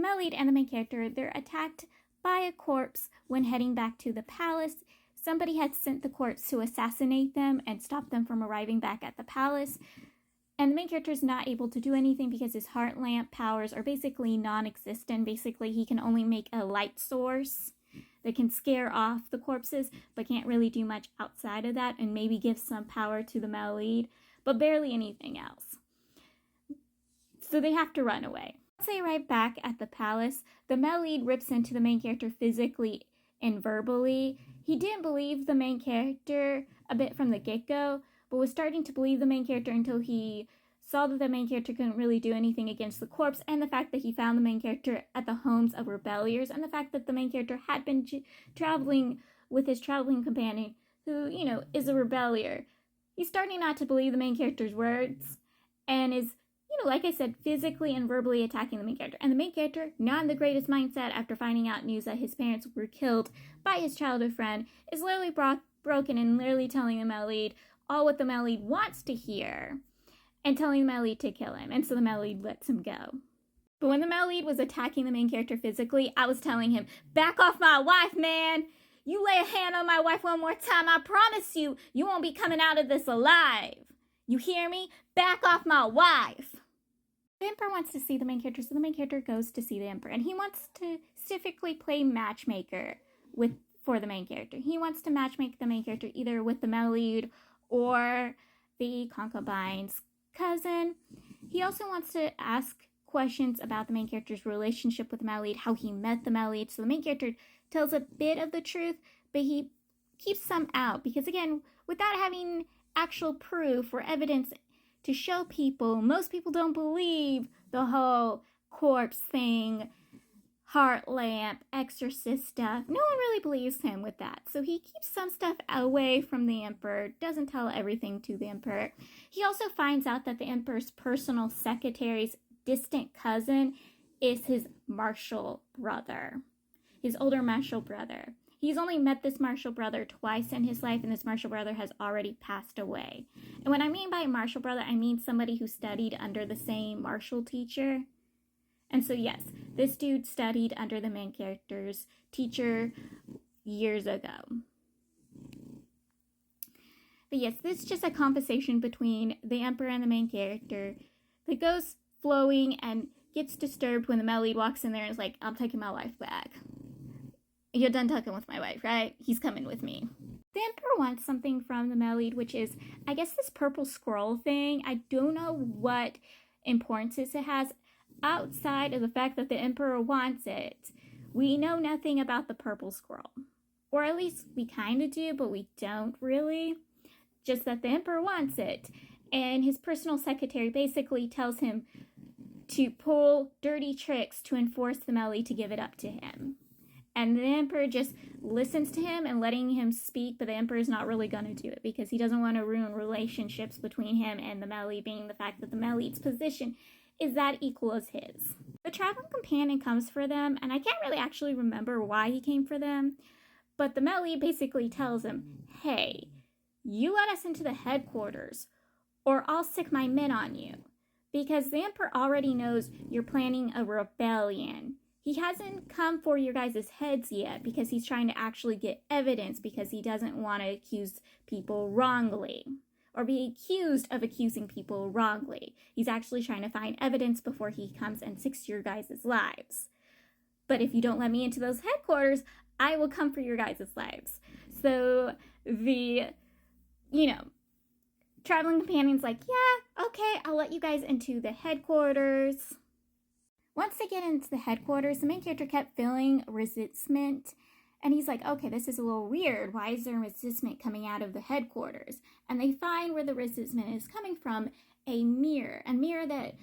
the male lead and the main character, they're attacked by a corpse when heading back to the palace. Somebody had sent the corpse to assassinate them and stop them from arriving back at the palace. And the main character is not able to do anything because his heart lamp powers are basically non-existent. Basically, he can only make a light source that can scare off the corpses, but can't really do much outside of that, and maybe give some power to the male lead, but barely anything else. So they have to run away. Once they arrive back at the palace, the male lead rips into the main character physically and verbally. He didn't believe the main character a bit from the get-go, but was starting to believe the main character until he saw that the main character couldn't really do anything against the corpse, and the fact that he found the main character at the homes of rebelliers, and the fact that the main character had been traveling with his traveling companion, who, is a rebellier. He's starting not to believe the main character's words, and is, like I said, physically and verbally attacking the main character. And the main character, not in the greatest mindset after finding out news that his parents were killed by his childhood friend, is literally broken and literally telling the male lead all what the male lead wants to hear, and telling the male lead to kill him. And so the male lead lets him go. But when the male lead was attacking the main character physically, I was telling him, back off my wife, man! You lay a hand on my wife one more time, I promise you, you won't be coming out of this alive. You hear me? Back off my wife! The Emperor wants to see the main character, so the main character goes to see the Emperor. And he wants to specifically play matchmaker for the main character. He wants to matchmake the main character either with the male lead or the concubine's cousin. He also wants to ask questions about the main character's relationship with the male lead, how he met the male lead. So the main character tells a bit of the truth, but he keeps some out because, again, without having actual proof or evidence to show people, most people don't believe the whole corpse thing, heart lamp, exorcist stuff. No one really believes him with that. So he keeps some stuff away from the Emperor, doesn't tell everything to the Emperor. He also finds out that the Emperor's personal secretary's distant cousin is his martial brother, his older martial brother. He's only met this martial brother twice in his life, and this martial brother has already passed away. And what I mean by martial brother, I mean somebody who studied under the same martial teacher. And so yes, this dude studied under the main character's teacher years ago. But yes, this is just a conversation between the Emperor and the main character that goes flowing and gets disturbed when the male lead walks in there and is like, I'm taking my wife back. You're done talking with my wife, right? He's coming with me. The Emperor wants something from the male lead, which is, I guess, this purple scroll thing. I don't know what importance it has outside of the fact that the Emperor wants it. We know nothing about the purple scroll. Or at least we kind of do, but we don't really. Just that the Emperor wants it. And his personal secretary basically tells him to pull dirty tricks to enforce the male lead to give it up to him. And the Emperor just listens to him and letting him speak, but the Emperor is not really going to do it because he doesn't want to ruin relationships between him and the male lead, being the fact that the male lead's position is that equal as his. The traveling companion comes for them, and I can't really actually remember why he came for them, but the male lead basically tells him, hey, you let us into the headquarters, or I'll sick my men on you, because the Emperor already knows you're planning a rebellion. He hasn't come for your guys' heads yet because he's trying to actually get evidence because he doesn't want to accuse people wrongly or be accused of accusing people wrongly. He's actually trying to find evidence before he comes and sicks your guys' lives. But if you don't let me into those headquarters, I will come for your guys' lives. So the, traveling companion's like, yeah, okay, I'll let you guys into the headquarters. Once they get into the headquarters, the main character kept feeling resentment. And he's like, okay, this is a little weird. Why is there resentment coming out of the headquarters? And they find where the resentment is coming from, a mirror that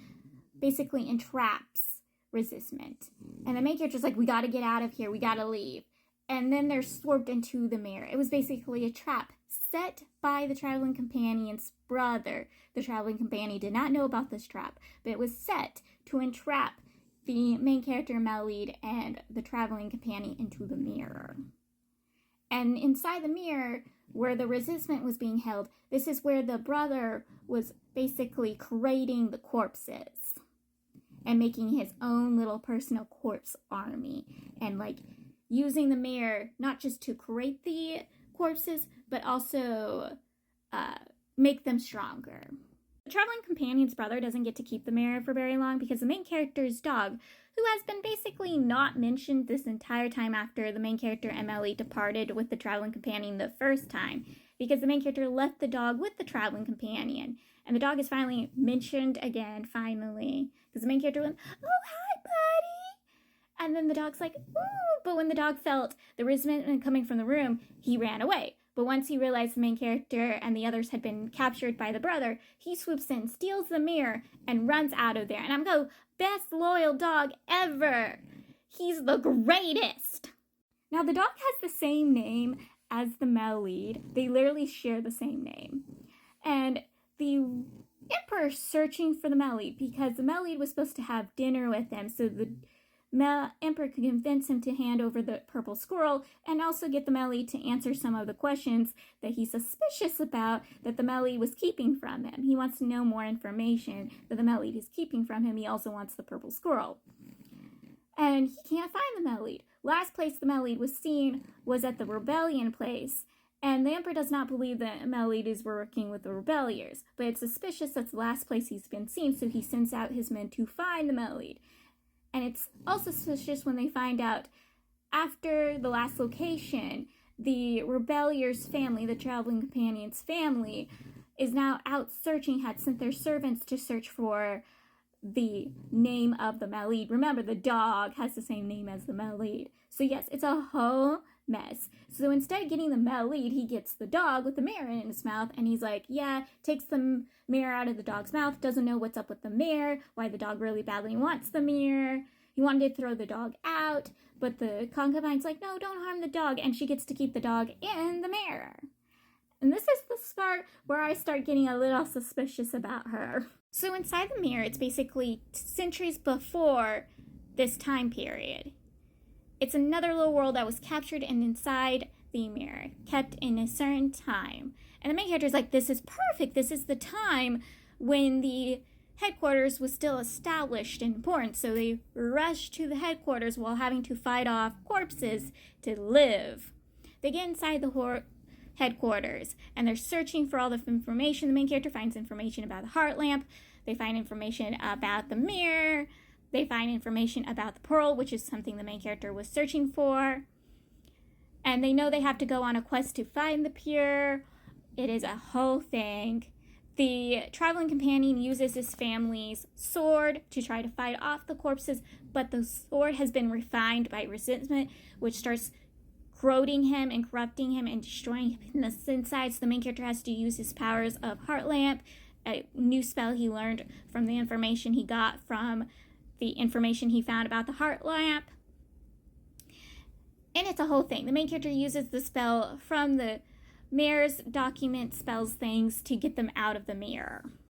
basically entraps resentment. And the main character's like, we got to get out of here. We got to leave. And then they're swerved into the mirror. It was basically a trap set by the traveling companion's brother. The traveling companion did not know about this trap, but it was set to entrap the main character, male lead, and the traveling companion into the mirror. And inside the mirror, where the resistment was being held, this is where the brother was basically creating the corpses. and making his own little personal corpse army, and like using the mirror not just to create the corpses, but also make them stronger. The traveling companion's brother doesn't get to keep the mirror for very long because the main character's dog, who has been basically not mentioned this entire time after the main character and Melly departed with the traveling companion the first time, because the main character left the dog with the traveling companion, and the dog is finally mentioned again, finally, because the main character went, "Oh, hi, buddy," and then the dog's like, "Ooh," but when the dog felt the resentment coming from the room, he ran away. But once he realized the main character and the others had been captured by the brother, he swoops in, steals the mirror, and runs out of there. And I'm going, best loyal dog ever. He's the greatest. Now, the dog has the same name as the male lead. They literally share the same name. And the emperor's searching for the male lead because the male lead was supposed to have dinner with him, so the emperor could convince him to hand over the purple squirrel and also get the male lead to answer some of the questions that he's suspicious about that the male lead was keeping from him. He wants to know more information that the male lead is keeping from him. He also wants the purple squirrel. And he can't find the male lead. Last place the male lead was seen was at the rebellion place. And the emperor does not believe that male lead is working with the rebelliers, but it's suspicious that's the last place he's been seen, so he sends out his men to find the male lead. And it's also suspicious when they find out after the last location, the rebelliers' family, the traveling companion's family, is now out searching, had sent their servants to search for the name of the male lead. Remember, the dog has the same name as the male lead. So yes, it's a whole mess. So instead of getting the male lead, he gets the dog with the mirror in his mouth, and he's like, yeah, takes the mirror out of the dog's mouth, doesn't know what's up with the mirror, why the dog really badly wants the mirror. He wanted to throw the dog out, but the concubine's like, no, don't harm the dog, and she gets to keep the dog in the mirror. And this is the part where I start getting a little suspicious about her. So inside the mirror, it's basically centuries before this time period. It's another little world that was captured and inside the mirror, kept in a certain time. And the main character is like, this is perfect. This is the time when the headquarters was still established and important. So they rush to the headquarters while having to fight off corpses to live. They get inside the headquarters and they're searching for all the information. The main character finds information about the heart lamp. They find information about the mirror. They find information about the pearl, which is something the main character was searching for. And they know they have to go on a quest to find the pearl. It is a whole thing. The traveling companion uses his family's sword to try to fight off the corpses, but the sword has been refined by resentment, which starts corroding him and corrupting him and destroying him in the inside. So the main character has to use his powers of Heart Lamp, a new spell he learned from the information he got from the information he found about the Heart Lamp. And it's a whole thing. The main character uses the spell from the mirror's document spells things to get them out of the mirror.